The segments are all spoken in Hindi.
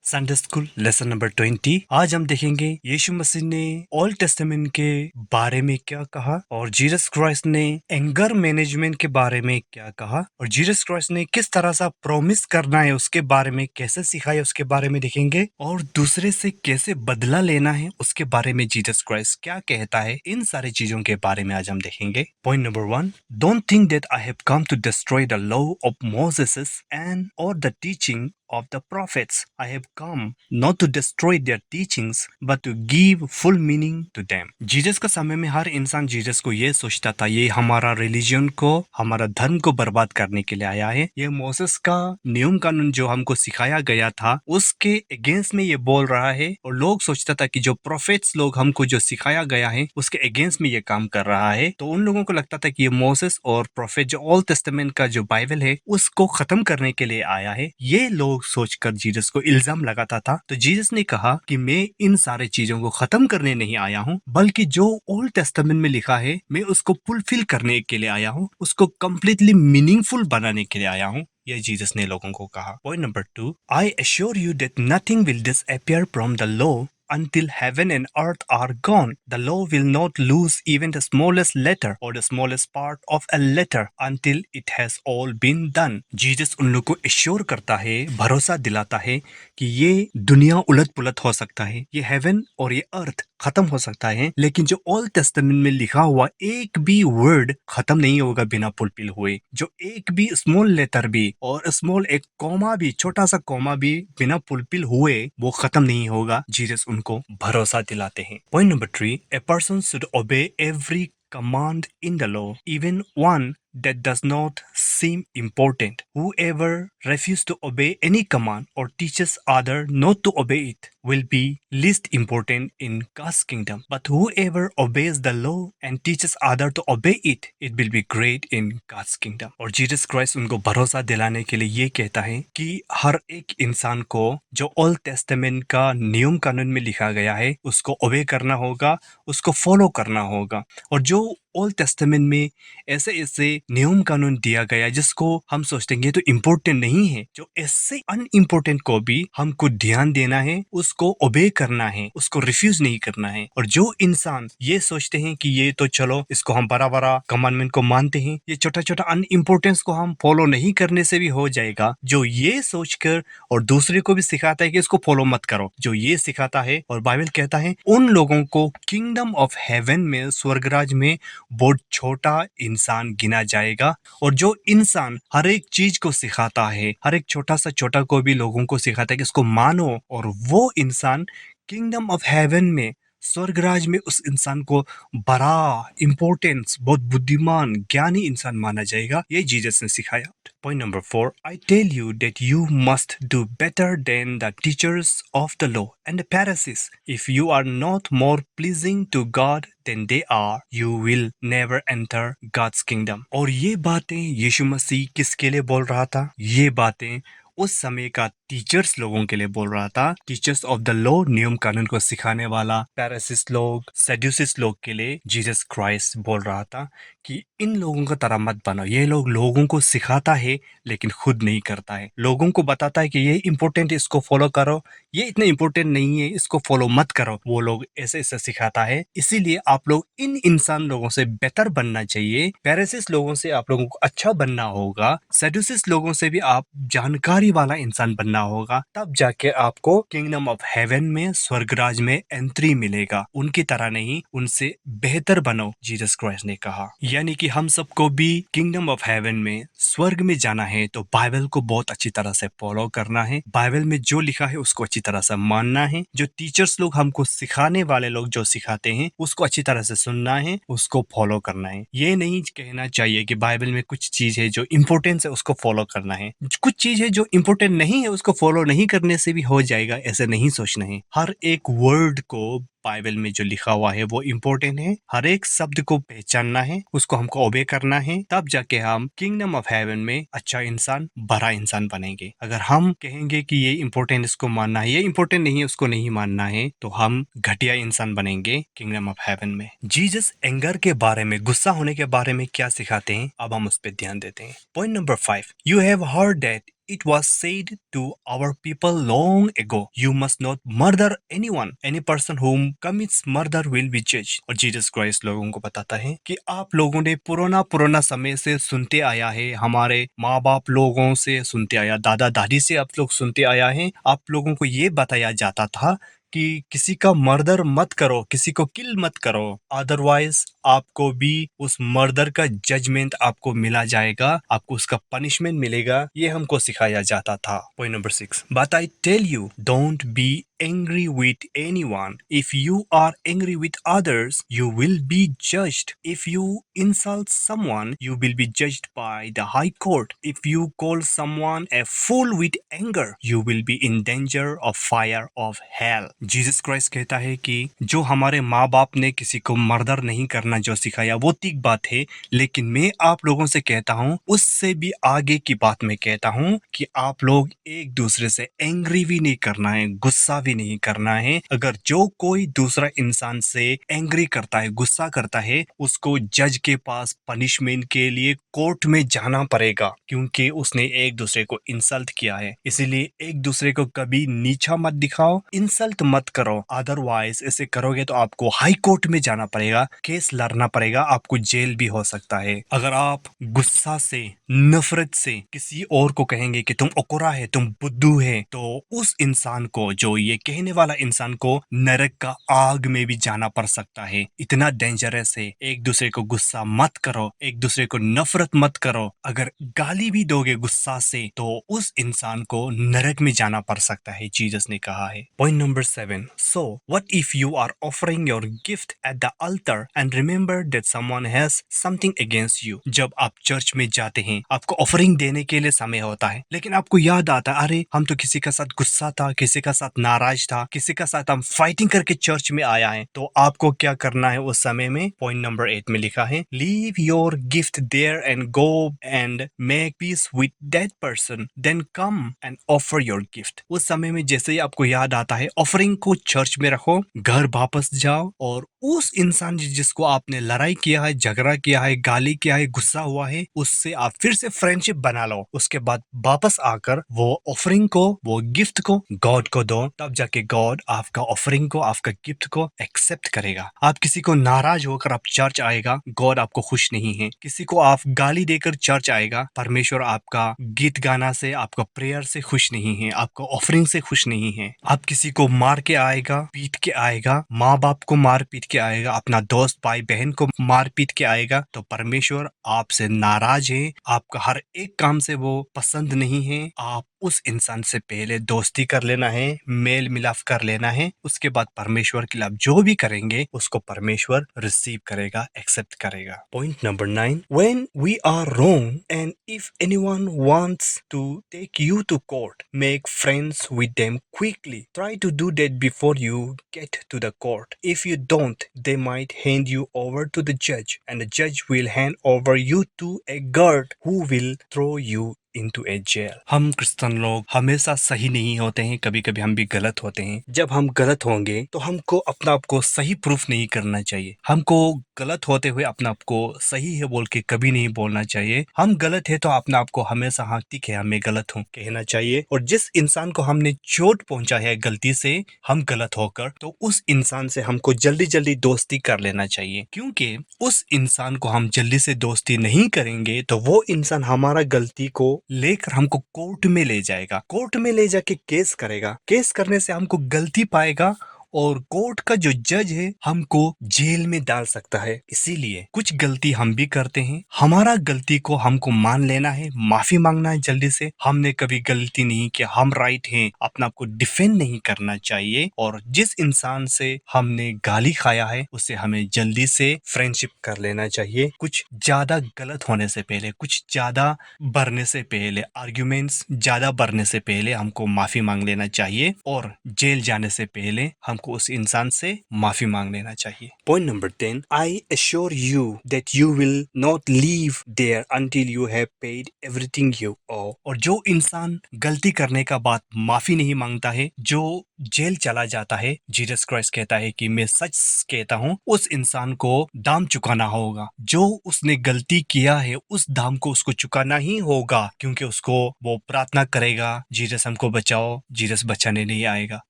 Sunday school lesson number 20। आज हम देखेंगे यीशु मसीह ने ओल्ड टेस्टामेंट के बारे में क्या कहा और जीसस क्राइस्ट ने एंगर मैनेजमेंट के बारे में क्या कहा और जीसस क्राइस्ट ने किस तरह से प्रॉमिस करना है उसके बारे में कैसे सिखाया उसके बारे में देखेंगे और दूसरे से कैसे बदला लेना है उसके बारे में जीसस क्राइस्ट क्या कहता है। इन सारी चीजों के बारे में आज हम देखेंगे। Point number 1, don't think that I have come to destroy the law of Moses and और the teaching of the prophets. I have come not to destroy their teachings but to give full meaning to them. Jesus का समय में हर इंसान जीसस को ये सोचता था ये हमारा रिलीजन को हमारा धर्म को बर्बाद करने के लिए आया है। ये मोसेस का नियम कानून जो हमको सिखाया गया था उसके अगेंस्ट में ये बोल रहा है और लोग सोचता था कि जो प्रोफेट्स लोग हमको जो सिखाया गया है उसके अगेंस्ट में ये काम कर रहा है। तो उन लोगों को लगता था कि ये मोसेस और प्रोफेट जो ओल्ड टेस्टामेंट का जो बाइबल है उसको खत्म करने के लिए आया है। ये लोग सोचकर जीसस को इल्जाम लगाता था। तो जीसस ने कहा कि मैं इन सारे चीजों को खत्म करने नहीं आया हूँ बल्कि जो ओल्ड टेस्टामेंट में लिखा है मैं उसको फुलफिल करने के लिए आया हूँ, उसको कंप्लीटली मीनिंगफुल बनाने के लिए आया हूँ। ये जीसस ने लोगों को कहा। Point number 2, I assure you that nothing will disappear from the law until heaven and earth are gone. The law will not lose even the smallest letter or the smallest part of a letter until it has all been done. Jesus उन लोगों को एश्योर करता है, भरोसा दिलाता है कि ये दुनिया उलट पुलट हो सकता है, ये हेवन और ये अर्थ खत्म हो सकता है, लेकिन जो ओल्ड टेस्टामेंट में लिखा हुआ एक भी वर्ड खत्म नहीं होगा बिना फुलफिल हुए। जो एक भी स्मॉल लेटर भी और स्मॉल एक कॉमा भी, छोटा सा कॉमा भी बिना फुलफिल हुए वो खत्म नहीं होगा। जीसस उनको भरोसा दिलाते हैं। Point number 3, a person should ओबे every command in the law, even one that does not seem important. Whoever refuses to obey any command or teaches other not to obey it will be least important in God's kingdom. But whoever obeys the law and teaches other to obey it, it will be great in God's kingdom. और जीसस क्राइस्ट उनको भरोसा दिलाने के लिए ये कहता है कि हर एक इंसान को जो ओल्ड टेस्टामेंट का नियम कानून में लिखा गया है उसको ओबे करना होगा, उसको फॉलो करना होगा। और जो ओल्ड टेस्टामेंट में ऐसे ऐसे नियम कानून दिया गया जिसको हम सोचते हैं ये तो इम्पोर्टेंट नहीं है, जो ऐसे अनइम्पोर्टेंट को भी हमको ध्यान देना है, उसको ओबे करना है, उसको रिफ्यूज नहीं करना है। और जो इंसान ये सोचते हैं कि ये तो चलो इसको हम बड़ा बड़ा कमांडमेंट को मानते हैं, ये छोटा छोटा अनइम्पोर्टेंस को हम फॉलो नहीं करने से भी हो जाएगा, जो ये सोचकर और दूसरे को भी सिखाता है कि इसको फॉलो मत करो, जो ये सिखाता है और बाइबल कहता है उन लोगों को किंगडम ऑफ हेवन में, स्वर्गराज में बहुत छोटा इंसान गिना जाएगा। और जो इंसान हर एक चीज को सिखाता है, हर एक छोटा सा छोटा को भी लोगों को सिखाता है कि इसको मानो, और वो इंसान किंगडम ऑफ हेवन में, स्वर्गराज में उस इंसान को बड़ा इंपॉर्टेंस, बहुत बुद्धिमान ज्ञानी इंसान माना जाएगा। ये जीसस ने सिखाया। Point number 4, I tell you that you must do better than the teachers of the law and the Pharisees. If you are not more pleasing to God than they are, you will never enter God's kingdom. और ये बातें यीशु मसीह किसके लिए बोल रहा था? ये बातें उस समय का टीचर्स लोगों के लिए बोल रहा था। टीचर्स ऑफ द लॉ, नियम कानून को सिखाने वाला पैरासिस लोग, सैड्यूसिस लोग के लिए जीसस क्राइस्ट बोल रहा था कि इन लोगों का तरह मत बनो। ये लोग लोगों को सिखाता है लेकिन खुद नहीं करता है। लोगों को बताता है कि ये इंपॉर्टेंट है, इसको फॉलो करो, ये इतना इंपॉर्टेंट नहीं है, इसको फॉलो मत करो। वो लोग ऐसे ऐसे सिखाता है। इसीलिए आप लोग इन इंसान लोगों से बेहतर बनना चाहिए। पैरासिस लोगों से आप लोगों को अच्छा बनना होगा। सैड्यूसिस लोगों से भी आप जानकारी वाला इंसान बनना होगा, तब जाके आपको किंगडम ऑफ हेवन में, स्वर्गराज में एंट्री मिलेगा। उनकी तरह नहीं, उनसे बेहतर बनो, जीसस क्राइस्ट ने कहा। यानी कि हम सबको भी किंगडम ऑफ हेवन में, स्वर्ग में जाना है तो बाइबल को बहुत अच्छी तरह से फॉलो करना है। बाइबल में जो लिखा है उसको अच्छी तरह से मानना है। जो टीचर्स लोग हमको सिखाने वाले लोग जो सिखाते हैं उसको अच्छी तरह से सुनना है, उसको फॉलो करना है। ये नहीं कहना चाहिए कि बाइबल में कुछ चीज है जो इम्पोर्टेंट है उसको फॉलो करना है, कुछ चीज है जो इम्पोर्टेंट नहीं है उसको फॉलो नहीं करने से भी हो जाएगा, ऐसे नहीं सोचना है। हर एक वर्ड को बाइबल में जो लिखा हुआ है वो इम्पोर्टेंट है। हर एक शब्द को पहचानना है, उसको हमको ओबे करना है, तब जाके हम किंगडम ऑफ हेवन में अच्छा इंसान, बड़ा इंसान बनेंगे। अगर हम कहेंगे कि ये इम्पोर्टेंट, इसको मानना है, ये इम्पोर्टेंट नहीं है, उसको नहीं मानना है, तो हम घटिया इंसान बनेंगे किंगडम ऑफ हेवन में। जीसस एंगर के बारे में, गुस्सा होने के बारे में क्या सिखाते हैं, अब हम उस पर ध्यान देते हैं। Point number 5, you have heard that it was said to our people long ago, you must not murder anyone. Any person whom commits murder will be judged. और जीसस क्राइस्ट लोगों को बताता है कि आप लोगों ने पुराना पुराना समय से सुनते आया है, हमारे माँ बाप लोगों से सुनते आया, दादा दादी से आप लोग सुनते आया है, आप लोगों को ये बताया जाता था कि किसी का मर्डर मत करो, किसी को किल मत करो, अदरवाइज आपको भी उस मर्डर का जजमेंट आपको मिला जाएगा, आपको उसका पनिशमेंट मिलेगा। ये हमको सिखाया जाता था। Point number 6, but I tell you don't be angry with anyone. If you are angry with others, you will be judged. If you insult someone, you will be judged by the high court. If you call someone a fool with anger, you will be in danger of fire of hell. Jesus Christ कहता है कि जो हमारे माँ बाप ने किसी को मर्डर नहीं करना जो सिखाया वो ठीक बात है, लेकिन मैं आप लोगों से कहता हूँ उससे भी आगे की बात मैं कहता हूँ कि आप लोग एक दूसरे से एंग्री भी नहीं करना है, गुस्सा भी नहीं करना है। अगर जो कोई दूसरा इंसान से एंग्री करता है, गुस्सा करता है, उसको जज के पास पनिशमेंट के लिए कोर्ट में जाना पड़ेगा, क्योंकि उसने एक दूसरे को इंसल्ट किया है। इसीलिए एक दूसरे को कभी नीचा मत दिखाओ, इंसल्ट मत करो, अदरवाइज ऐसे करोगे तो आपको हाई कोर्ट में जाना पड़ेगा, केस लड़ना पड़ेगा, आपको जेल भी हो सकता है। अगर आप गुस्सा से, नफरत से किसी और को कहेंगे कि तुम ओकोरा है, तुम बुद्धू है, तो उस इंसान को, जो ये कहने वाला इंसान को, नरक का आग में भी जाना पड़ सकता है। इतना डेंजरस है। एक दूसरे को गुस्सा मत करो, एक दूसरे को नफरत मत करो। अगर गाली भी दोगे गुस्सा से तो उस इंसान को नरक में जाना पड़ सकता है, जीसस ने कहा है। Point number 7, so what if you are offering your gift at the altar and remember that someone has something against you. जब आप चर्च में जाते हैं, आपको ऑफरिंग देने के लिए समय होता है, लेकिन आपको याद आता है अरे हम तो किसी का साथ गुस्सा था, किसी का साथ नाराज था, किसी का साथ हम फाइटिंग करके चर्च में आया है, तो आपको क्या करना है उस समय में? पॉइंट नंबर 8 में लिखा है, leave your gift there and go and make peace with that person, then come and offer your gift. उस समय में जैसे ही आपको याद आता है, ऑफरिंग को चर्च में रखो, घर वापस जाओ और उस इंसान जिसको आपने लड़ाई किया है, झगड़ा किया है, गाली किया है, गुस्सा हुआ है, उससे आप फिर से फ्रेंडशिप बना लो। उसके बाद वापस आकर वो ऑफरिंग को, वो गिफ्ट को गॉड को दो, तब जाके गॉड आपका ऑफरिंग को, आपका गिफ्ट को एक्सेप्ट करेगा। आप किसी को नाराज होकर आप चर्च आएगा, गॉड आपको खुश नहीं है। किसी को आप गाली देकर चर्च आएगा, परमेश्वर आपका गीत गाना से, आपका प्रेयर से खुश नहीं है, आपका ऑफरिंग से खुश नहीं है। आप किसी को मार के आएगा, पीट के आएगा, माँ बाप को मार पीट के आएगा, अपना दोस्त भाई बहन को मार पीट के आएगा, तो परमेश्वर आपसे नाराज है, आपका हर एक काम से वो पसंद नहीं है। आप उस इंसान से पहले दोस्ती कर लेना है, मेल मिलाप कर लेना है, उसके बाद परमेश्वर के लिए आप जो भी करेंगे उसको परमेश्वर रिसीव करेगा, एक्सेप्ट करेगा। Point number 9, when we are wrong and if anyone wants to take you to court, make friends with them quickly, try to do that before you get to the court. If you don't, they might hand you over to the judge and the judge will hand over you to a guard who will throw you into a jail. हम क्रिश्चियन लोग हमेशा सही नहीं होते हैं, कभी कभी हम भी गलत होते हैं। जब हम गलत होंगे तो हमको अपना आप को सही प्रूफ नहीं करना चाहिए। हमको गलत होते हुए अपना आप को सही है बोल के कभी नहीं बोलना चाहिए। हम गलत है तो अपना आप को हमेशा हाँ ठीक है मैं गलत हूँ कहना चाहिए। और जिस इंसान को हमने चोट पहुंचा है गलती से, हम गलत होकर, तो उस इंसान से हमको जल्दी जल्दी दोस्ती कर लेना चाहिए, क्योंकि उस इंसान को हम जल्दी से दोस्ती नहीं करेंगे तो वो इंसान हमारा गलती को लेकर हमको कोर्ट में ले जाएगा, कोर्ट में ले जाके केस करेगा। केस करने से हमको गलती पाएगा और कोर्ट का जो जज है हमको जेल में डाल सकता है। इसीलिए कुछ गलती हम भी करते हैं, हमारा गलती को हमको मान लेना है, माफी मांगना है जल्दी से। हमने कभी गलती नहीं किया, हम राइट हैं, अपना आपको डिफेंड नहीं करना चाहिए। और जिस इंसान से हमने गाली खाया है उससे हमें जल्दी से फ्रेंडशिप कर लेना चाहिए। कुछ ज्यादा गलत होने से पहले, कुछ ज्यादा बढ़ने से पहले, आर्ग्यूमेंट्स ज्यादा बढ़ने से पहले हमको माफी मांग लेना चाहिए और जेल जाने से पहले हमको हमको उस इंसान से माफी मांग लेना चाहिए। Point number 10, I assure you that you will not leave there until you have paid everything you owe. और जो इंसान गलती करने का बाद माफी नहीं मांगता है, जो जेल चला जाता है, जीसस क्राइस्ट कहता है कि मैं सच कहता हूँ, उस इंसान को दाम चुकाना होगा। जो उसने गलती किया है उस दाम को उसको चुकाना ही होगा, क्योंकि उसको वो प्रार्थना करेगा, जीसस हमको बचाओ, जीसस बचाने नहीं आएगा,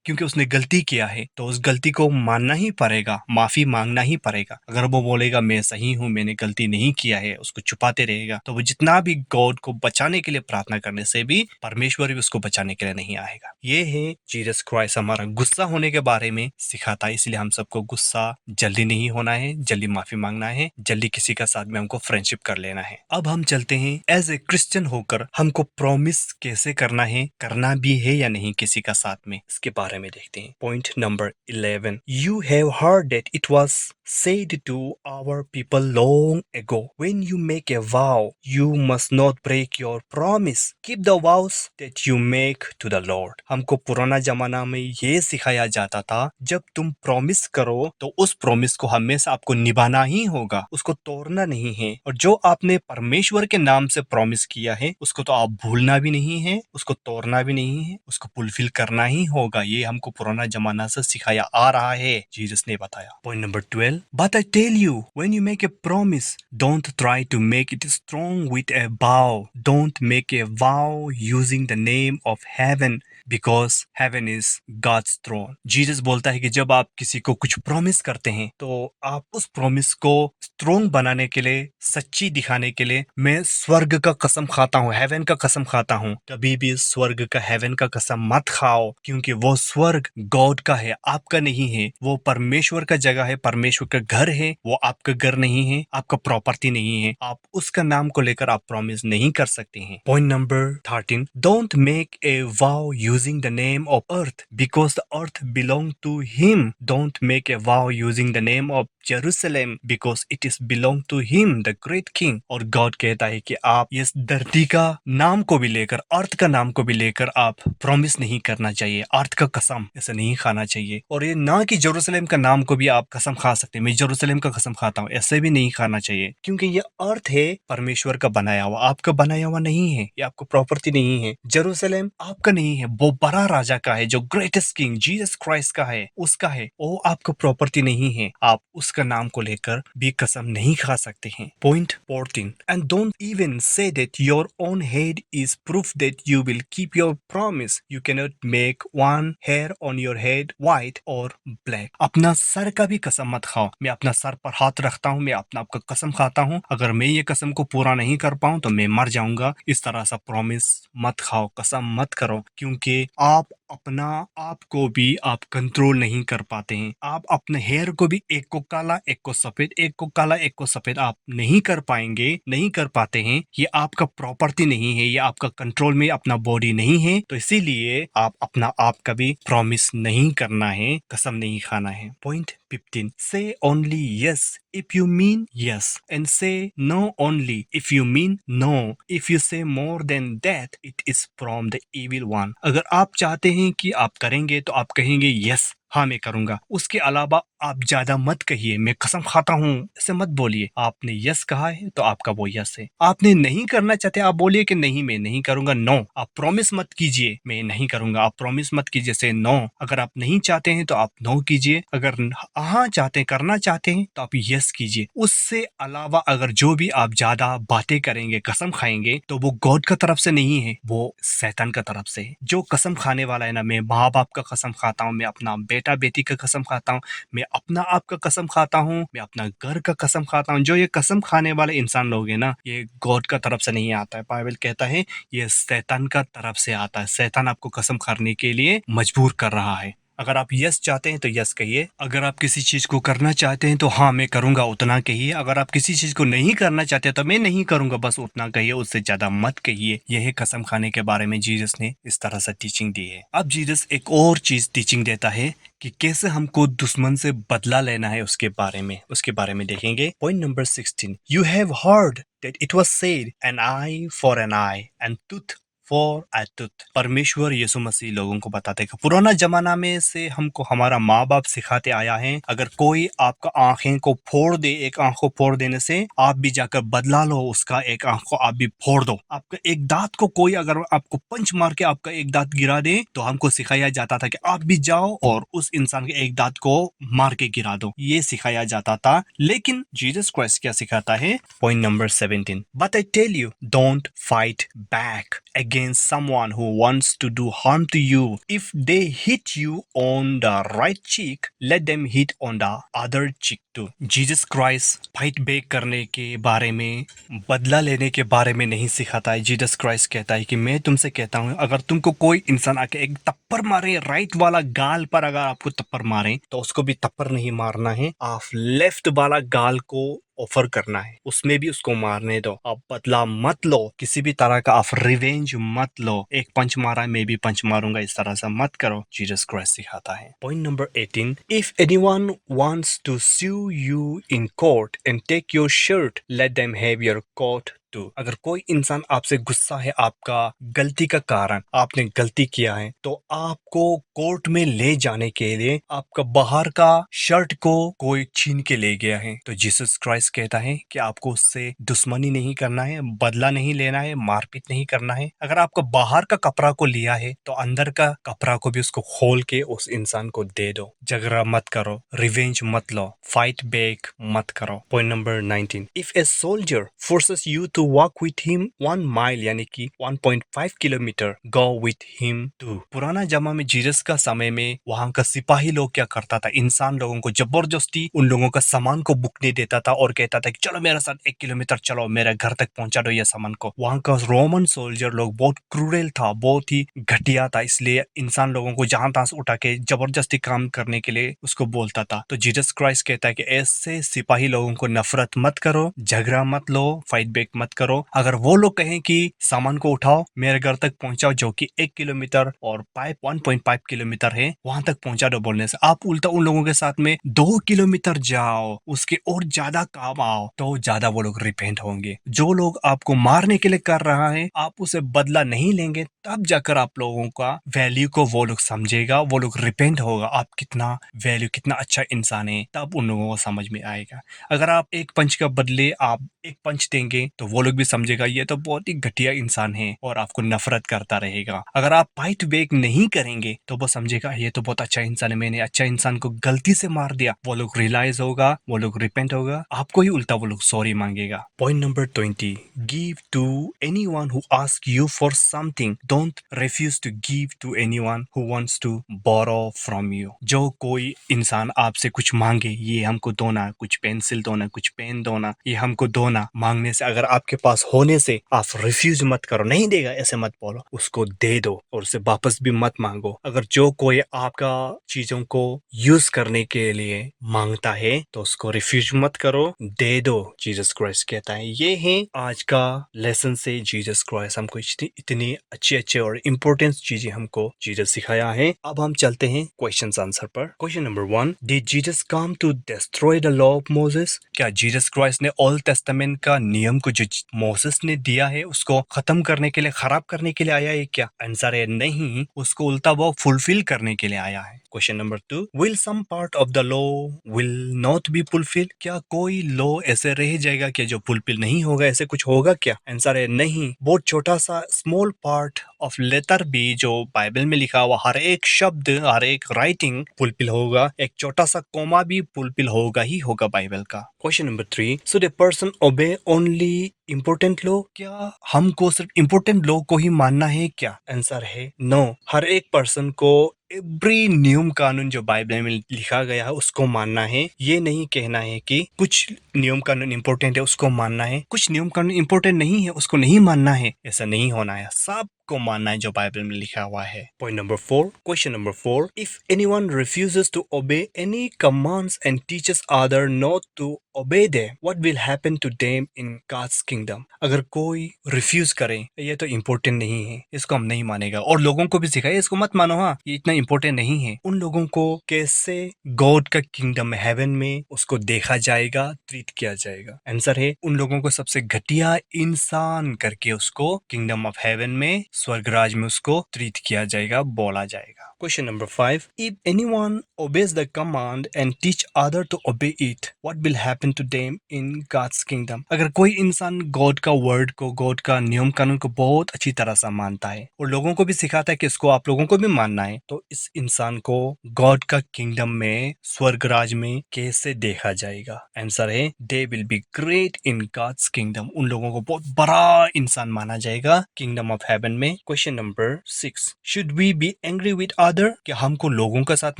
क्योंकि उसने गलती किया है तो उस गलती को मानना ही पड़ेगा, माफी मांगना ही पड़ेगा। अगर वो बोलेगा मैं सही हूँ, मैंने गलती नहीं किया है, उसको छुपाते रहेगा, तो वो जितना भी गॉड को बचाने के लिए प्रार्थना करने से भी परमेश्वर भी उसको बचाने के लिए नहीं आएगा। ये है जीसस क्राइस्ट हमारा गुस्सा होने के बारे में सिखाता है। इसलिए हम सबको गुस्सा जल्दी नहीं होना है, जल्दी माफी मांगना है, जल्दी किसी का साथ में हमको फ्रेंडशिप कर लेना है। अब हम चलते हैं एज ए क्रिश्चियन होकर हमको प्रॉमिस कैसे करना है, करना भी है या नहीं किसी का साथ में, इसके बारे में देखते हैं। Point number 11, you have heard that it was said to our people long ago, when you make a vow you must not break your promise, keep the vows that you make to the Lord। हमको पुराना जमाना में ये सिखाया जाता था, जब तुम प्रॉमिस करो तो उस प्रॉमिस को हमेशा आपको निभाना ही होगा, उसको तोड़ना नहीं है। और जो आपने परमेश्वर के नाम से प्रॉमिस किया है उसको तो आप भूलना भी नहीं है, उसको तोड़ना भी नहीं है, उसको फुलफिल करना ही होगा। ये हमको पुराना जमाना से सिखाया आ रहा है, जीसस ने बताया। Point number 12, but I tell you, when you make a promise, don't try to make it strong with a vow. Don't make a vow using the name of heaven, because heaven is God's throne। Jesus बोलता है कि जब आप किसी को कुछ प्रॉमिस करते हैं तो आप उस प्रॉमिस को स्ट्रॉन्ग बनाने के लिए, सच्ची दिखाने के लिए, मैं स्वर्ग का कसम खाता हूँ, हेवन का कसम खाता हूँ, कभी भी स्वर्ग का, हेवन का कसम मत खाओ, क्योंकि वो स्वर्ग गॉड का है, आपका नहीं है। वो परमेश्वर का जगह है, परमेश्वर का घर है, वो आपका घर नहीं है, आपका प्रॉपर्टी नहीं है। आप उसका नाम को लेकर आप प्रॉमिस नहीं कर सकते हैं। Point number 13, don't make a vow using the name of earth, because the earth belong to him. Don't make a vow using the name of Jerusalem, because it is belong to him the great king. और गॉड कहता है कि आप इस धरती का नाम को भी लेकर, अर्थ का नाम को भी लेकर आप प्रॉमिस नहीं करना चाहिए, अर्थ का कसम ऐसा नहीं खाना चाहिए। और ये ना कि जेरूसलम का नाम को भी आप कसम खा सकते हैं, मैं जेरूसलम का कसम खाता हूँ, ऐसे भी नहीं खाना चाहिए, क्योंकि ये अर्थ है परमेश्वर का बनाया हुआ, आपका बनाया हुआ नहीं है, ये आपको प्रॉपर्टी नहीं है। जेरूसलम आपका नहीं है, वो बड़ा राजा का है, जो ग्रेटेस्ट किंग जीसस क्राइस्ट का है, उसका है, वो आपका प्रॉपर्टी नहीं है। आप उसका नाम को लेकर भी कसम नहीं खा सकते हैं। Point 14, and don't even say that your own head is proof that you will keep your promise. You can not make one hair on your head white और ब्लैक। अपना सर का भी कसम मत खाओ। मैं अपना सर पर हाथ रखता हूँ, मैं अपना आपका कसम खाता हूँ, अगर मैं ये कसम को पूरा नहीं कर पाऊँ तो मैं मर जाऊंगा। इस तरह सा प्रॉमिस मत खाओ, कसम मत करो, क्योंकि आप अपना आप को भी आप कंट्रोल नहीं कर पाते हैं। आप अपने हेयर को भी, एक को काला एक को सफेद, एक को काला एक को सफेद आप नहीं कर पाएंगे, नहीं कर पाते हैं। ये आपका प्रॉपर्टी नहीं है, ये आपका कंट्रोल में अपना बॉडी नहीं है। तो इसीलिए आप अपना आप का भी प्रॉमिस नहीं करना है, कसम नहीं खाना है। Point 15, say only yes if you mean yes and say no only if you mean no। if you say more than that it is from the evil one। अगर आप चाहते हैं कि आप करेंगे तो आप कहेंगे yes, हाँ मैं करूंगा, उसके अलावा आप ज्यादा मत कहिए, मैं कसम खाता हूँ, ऐसे मत बोलिए। आपने यस कहा है तो आपका वो यस है। आपने नहीं करना चाहते, आप बोलिए कि नहीं मैं नहीं करूंगा, नो। आप प्रॉमिस मत कीजिए मैं नहीं करूंगा, आप प्रॉमिस मत कीजिए से नो। अगर आप नहीं चाहते हैं तो आप नो कीजिए, अगर हाँ चाहते हैं, करना चाहते हैं तो आप यस कीजिए। उससे अलावा अगर जो भी आप ज्यादा बातें करेंगे, कसम खाएंगे, तो वो गॉड का तरफ से नहीं है, वो शैतान का तरफ से है। जो कसम खाने वाला है ना, मैं माँ बाप का कसम खाता हूँ, मैं अपना बेटा बेटी का कसम खाता हूँ, मैं अपना आप का कसम खाता हूँ, मैं अपना घर का कसम खाता हूँ। जो ये कसम खाने वाले इंसान लोग हैं ना, ये गॉड का तरफ से नहीं आता है। बाइबल कहता है ये शैतान का तरफ से आता है। शैतान आपको कसम खाने के लिए मजबूर कर रहा है। अगर आप यस चाहते हैं तो यस कहिए, अगर आप किसी चीज को करना चाहते हैं तो हाँ मैं करूंगा उतना कहिए, अगर आप किसी चीज को नहीं करना चाहते तो मैं नहीं करूंगा बस उतना कहिए, उससे ज्यादा मत कहिए। यह कसम खाने के बारे में जीसस ने इस तरह से टीचिंग दी है। अब जीसस एक और चीज टीचिंग देता है कि कैसे हमको दुश्मन से बदला लेना है, उसके बारे में देखेंगे। Point number 16, you have heard that it was said an eye for an eye and tooth for a tooth. परमेश्वर यीशु मसीह लोगों को बताते हैं। पुराना जमाना में से हमको हमारा माँ बाप सिखाते आया है, अगर कोई आपका आंखें को फोड़ दे, एक आंख को फोड़ देने से आप भी जाकर बदला लो, उसका एक आंख को आप भी फोड़ दो। आपका एक दांत को कोई अगर आपको पंच मार के आपका एक दांत गिरा दे, तो हमको सिखाया जाता था कि आप भी जाओ और उस इंसान के एक दांत को मार के गिरा दो, ये सिखाया जाता था। लेकिन जीसस क्राइस्ट क्या सिखाता है? Point number 17, but I tell you don't fight back against someone who wants to do harm to you. If they hit you on the right cheek, let them hit on the other cheek too. Jesus Christ fight back करने के बारे में, बदला लेने के बारे में नहीं सिखाता है। जीसस क्राइस्ट कहता है कि मैं तुमसे कहता हूँ, अगर तुमको कोई इंसान आके एक थप्पड़ मारे, राइट वाला गाल पर अगर आपको थप्पड़ मारे, तो उसको भी थप्पड़ नहीं मारना है, आप लेफ्ट वाला गाल को ऑफर करना है, उसमें भी उसको मारने दो। आप बदला मत लो, किसी भी तरह का आप रिवेंज मत लो। एक पंच मारा मैं भी पंच मारूंगा, इस तरह से मत करो। जीसस क्राइस्ट सिखाता है। Point number 18, if anyone wants to sue you in court and take your shirt, let them have your coat too। अगर कोई इंसान आपसे गुस्सा है, आपका गलती का कारण, आपने गलती किया है, तो आपको कोर्ट में ले जाने के लिए आपका बाहर का शर्ट को कोई छीन के ले गया है, तो जीसस क्राइस्ट कहता है कि आपको उससे दुश्मनी नहीं करना है, बदला नहीं लेना है, मारपीट नहीं करना है। अगर आपको बाहर का कपड़ा को लिया है, तो अंदर का कपड़ा को भी उसको खोल के उस इंसान को दे दो। झगड़ा मत करो, रिवेंज मत लो, फाइट बैक मत करो। Point number 19, if a soldier forces you to walk with him 1 mile, यानी कि 1.5 kilometre, go with him too. पुराना जमाना में, जीसस का समय में, वहां का सिपाही लोग क्या करता था, इंसान लोगों को जबरदस्ती उन लोगों का सामान को बुकने देता था और कहता था कि चलो मेरे साथ 1 किलोमीटर चलो, मेरे घर तक पहुंचा दो ये सामान को। वहां का रोमन सोल्जर लोग बहुत क्रूरल था, बहुत ही घटिया था, इसलिए इंसान लोगों को जहां तहां से उठा के जबरदस्ती काम करने के लिए उसको बोलता था। तो जीसस क्राइस्ट कहता है कि ऐसे सिपाही लोगों को नफरत मत करो, झगड़ा मत लो, फाइट बैक मत करो। अगर वो लोग कहें कि सामान को उठाओ मेरे घर तक पहुंचाओ, जो कि 1 किलोमीटर और 1.5 किलोमीटर है, वहां तक पहुंचा दो, बोलने से आप उल्टा उन लोगों के साथ में 2 किलोमीटर जाओ, उसके और ज्यादा काम आओ, तो ज्यादा वो लोग रिपेंट होंगे। जो लोग आपको मारने के लिए कर रहा है, आप उसे बदला नहीं लेंगे, तब जाकर आप लोगों का वैल्यू को वो लोग समझेगा, वो लोग रिपेंट होगा, आप कितना वैल्यू, कितना अच्छा इंसान है, तब उन लोगों को समझ में आएगा। अगर आप एक पंच का बदले आप एक पंच देंगे, तो वो लोग भी समझेगा ये तो बहुत ही घटिया इंसान है और आपको नफरत करता रहेगा। अगर आप फाइट बैक नहीं करेंगे, तो वो समझेगा ये तो बहुत अच्छा इंसान है, मैंने अच्छा इंसान को गलती से मार दिया। वो लोग रियलाइज होगा, वो लोग रिपेंट होगा, आपको ही उल्टा वो लोग सॉरी मांगेगा। Point number 20, give to anyone who ask you for something, don't refuse to give to anyone who wants to borrow from you. जो कोई इंसान आपसे कुछ मांगे, ये हमको दो ना, कुछ पेंसिल दो ना, कुछ पेन दो ना, ये हमको दो ना, मांगने से, अगर आपके पास होने से आप रिफ्यूज मत करो, नहीं देगा ऐसे मत बोलो, उसको दे दो और उसे वापस भी मत मांगो। अगर जो कोई आपका चीजों को यूज करने के लिए मांगता है, तो उसको रिफ्यूज मत करो, दे दो। जीसस क्राइस्ट कहता है। ये है आज का लेसन से जीसस क्राइस्ट हमको इतनी अच्छे अच्छे और इम्पोर्टेंट चीजें हमको जीसस सिखाया है। अब हम चलते हैं क्वेश्चन आंसर पर। Question number 1, did Jesus come to destroy the law of Moses? क्या जीसस क्राइस्ट ने ओल्ड टेस्टामेंट का नियम को जो मोसेस ने दिया है, उसको खत्म करने के लिए, खराब करने के लिए आया है क्या? आंसर है नहीं, उसको उल्टा वो फुलफिल करने के लिए आया है। Question number 2, will some part of the law will not be fulfil? क्या कोई लॉ ऐसे रह जाएगा क्या जो फुलफिल नहीं होगा, ऐसे कुछ होगा क्या? आंसर है नहीं, बहुत छोटा सा स्मॉल पार्ट ऑफ लेटर भी जो बाइबल में लिखा हुआ हर एक शब्द, हर एक राइटिंग फुलफिल होगा, एक छोटा सा कोमा भी फुलफिल होगा ही होगा बाइबल का। Question number 3, should a person obey only important law? क्या हमको सिर्फ इम्पोर्टेंट लॉ को ही मानना है क्या? आंसर है नो, हर एक पर्सन को एवरी नियम कानून जो बाइबल में लिखा गया है उसको मानना है। ये नहीं कहना है कि कुछ नियम कानून इम्पोर्टेंट है उसको मानना है, कुछ नियम कानून इम्पोर्टेंट नहीं है उसको नहीं मानना है, ऐसा नहीं होना है, सब को मानना है जो बाइबल में लिखा हुआ है। Point number 4, question number 4, if anyone refuses to obey any commands and teaches other not to obey them, what will happen to them in God's kingdom? अगर कोई रिफ्यूज करे, ये तो इम्पोर्टेंट नहीं है, इसको हम नहीं मानेगा, और लोगों को भी सिखाए इसको मत मानो, हाँ ये इतना इम्पोर्टेंट नहीं है, उन लोगों को कैसे गॉड का किंगडम में, हेवन में उसको देखा जाएगा, ट्रीट किया जाएगा? आंसर है उन लोगों को सबसे घटिया इंसान करके उसको किंगडम ऑफ हेवन में स्वर्गराज में उसको ट्रीट किया जाएगा, बोला जाएगा। Question number 5, if anyone obeys the command and teach other to obey it, what will happen to them in God's kingdom? अगर कोई इंसान गॉड का वर्ड को, गॉड का नियम कानून को बहुत अच्छी तरह से मानता है और लोगों को भी सिखाता है कि इसको आप लोगों को भी मानना है, तो इस इंसान को गॉड का किंगडम में, स्वर्गराज में कैसे देखा जाएगा? आंसर है, they will be great in God's kingdom. उन लोगों को बहुत बड़ा इंसान माना जाएगा किंगडम ऑफ हेवन में। Question number 6, should we be angry with other? क्या हमको लोगों के साथ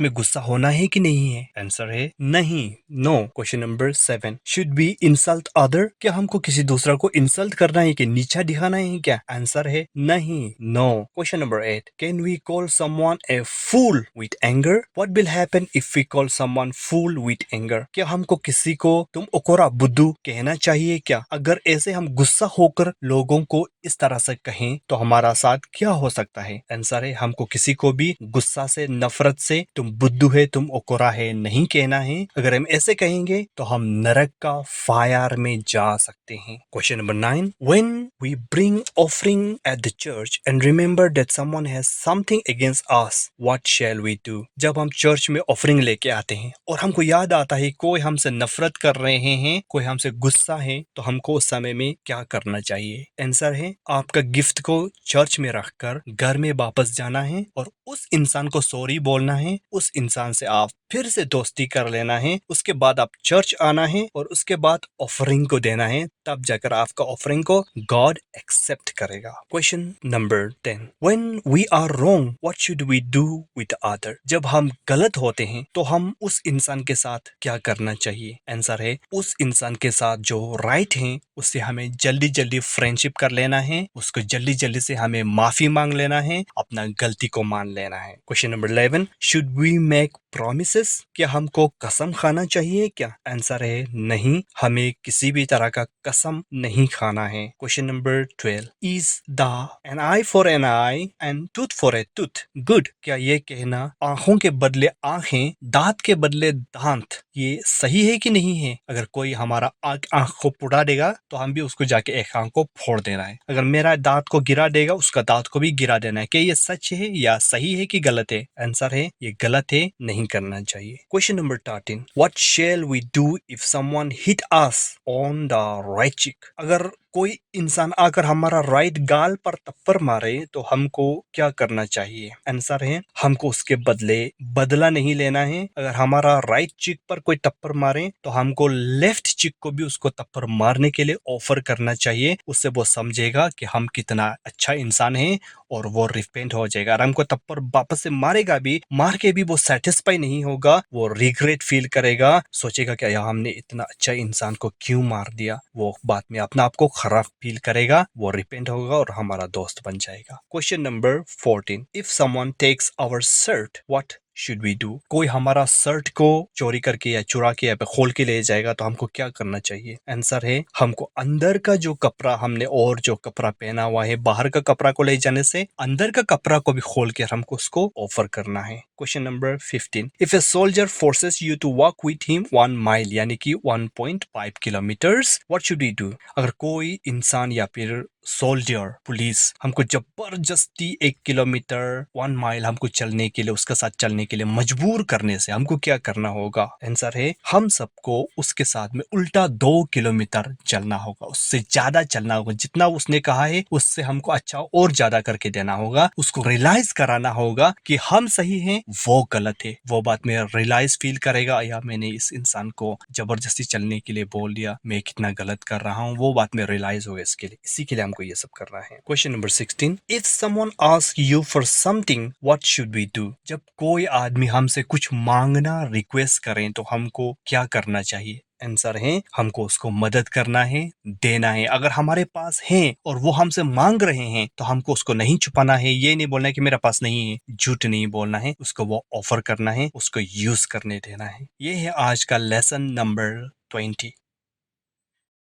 में गुस्सा होना है कि नहीं है? आंसर है नहीं, no. Question number 7, should we insult other? क्या हमको किसी दूसरा को इंसल्ट करना है कि नीचा दिखाना है क्या? आंसर है नहीं, no. Question number 8, can we call someone a fool with anger? What will happen if we call someone fool with anger? क्या हमको किसी को तुम ओकोरा बुद्धू कहना चाहिए क्या? अगर ऐसे हम गुस्सा होकर लोगों को इस तरह से कहें तो हमारा साथ क्या हो सकता है? आंसर है, हमको किसी को भी गुस्सा से, नफरत से तुम बुद्धू है, तुम ओकोरा है नहीं कहना है। अगर हम ऐसे कहेंगे तो हम नरक का फायर में जा सकते हैं। Question number 9, when we bring offering at the church and remember that someone has something against us, what shall we do? जब हम चर्च में ऑफरिंग लेके आते हैं और हमको याद आता है कोई हमसे नफरत कर रहे हैं, कोई हमसे गुस्सा है, तो हमको उस समय में क्या करना चाहिए? आंसर है, आपका गिफ्ट को चर्च में रखकर घर में वापस जाना है और उस इंसान को सॉरी बोलना है, उस इंसान से आप फिर से दोस्ती कर लेना है, उसके बाद आप चर्च आना है और उसके बाद ऑफरिंग को देना है, तब जाकर आपका ऑफरिंग को गॉड एक्सेप्ट करेगा। Question number 10, when we are wrong what should we do with other? जब हम गलत होते हैं तो हम उस इंसान के साथ क्या करना चाहिए? आंसर है, उस इंसान के साथ जो राइट है उससे हमें जल्दी जल्दी फ्रेंडशिप कर लेना है, उसको जल्दी जल्दी से हमें माफी मांग लेना है, अपना गलती को मान लेना है। Question number 11, should we make promises? क्या हमको कसम खाना चाहिए क्या? आंसर है नहीं, हमें किसी भी तरह का कसम नहीं खाना है। Question number 12, is the an eye for an eye and tooth for a tooth good? क्या ये कहना आंखों के बदले आंखें, दांत के बदले दांत, ये सही है कि नहीं है? अगर कोई हमारा आंख को पुड़ा देगा तो हम भी उसको जाके एक आंख को फोड़ देना है। अगर मेरा दांत को गिरा देगा, उसका दांत को भी गिरा देना है। क्या ये सच है या सही है कि गलत है? आंसर है, ये गलत है, नहीं करना चाहिए। Question number 13, what shall we do if someone hit us on the right cheek? अगर कोई इंसान आकर हमारा राइट गाल पर थप्पड़ मारे तो हमको क्या करना चाहिए? आंसर है, हमको उसके बदले बदला नहीं लेना है। अगर हमारा राइट चिक पर कोई थप्पड़ मारे तो हमको लेफ्ट चिक को भी उसको थप्पड़ मारने के लिए ऑफर करना चाहिए। उससे वो समझेगा कि हम कितना अच्छा इंसान है और वो रिपेंट हो जाएगा। और हमको थप्पड़ वापस से मारेगा भी, मार के भी वो सेटिस्फाई नहीं होगा, वो रिग्रेट फील करेगा, सोचेगा कि यार हमने इतना अच्छा इंसान को क्यों मार दिया। वो बाद में अपना आपको खराब फील करेगा, वो रिपेंट होगा और हमारा दोस्त बन जाएगा। Question number 14, if someone takes our shirt what should we do? कोई हमारा शर्ट को चोरी करके या चुरा के या खोल के ले जाएगा तो हमको क्या करना चाहिए? आंसर है, हमको अंदर का जो कपड़ा हमने और जो कपड़ा पहना हुआ है, बाहर का कपड़ा को ले जाने से अंदर का कपड़ा को भी खोल के हमको उसको ऑफर करना है। Question number 15, if a soldier forces you to walk with him 1 mile यानी कि 1.5 kilometres what should we do? अगर कोई इंसान या फिर सोल्जर, पुलिस हमको जबरदस्ती 1 किलोमीटर 1 माइल हमको चलने के लिए, उसके साथ चलने के लिए मजबूर करने से हमको क्या करना होगा? आंसर है, हम सबको उसके साथ में उल्टा 2 किलोमीटर चलना होगा, उससे ज्यादा चलना होगा। जितना उसने कहा है उससे हमको अच्छा और ज्यादा करके देना होगा। उसको रियलाइज कराना होगा कि हम सही हैं, वो गलत है। वो बात में रियलाइज फील करेगा, या मैंने इस इंसान को जबरदस्ती चलने के लिए बोल दिया, मैं कितना गलत कर रहा हूँ, वो बात में रियलाइज होगा। इसके लिए, इसी के लिए हमको ये सब करना है। Question number 16, if someone ask you for something what should we do? जब कोई आदमी हमसे कुछ मांगना रिक्वेस्ट करें तो हमको क्या करना चाहिए? आंसर है, हमको उसको मदद करना है, देना है। अगर हमारे पास है और वो हमसे मांग रहे हैं तो हमको उसको नहीं छुपाना है, ये नहीं बोलना है कि मेरे पास नहीं है, झूठ नहीं बोलना है, उसको वो ऑफर करना है, उसको यूज करने देना है। ये है आज का लेसन नंबर 20।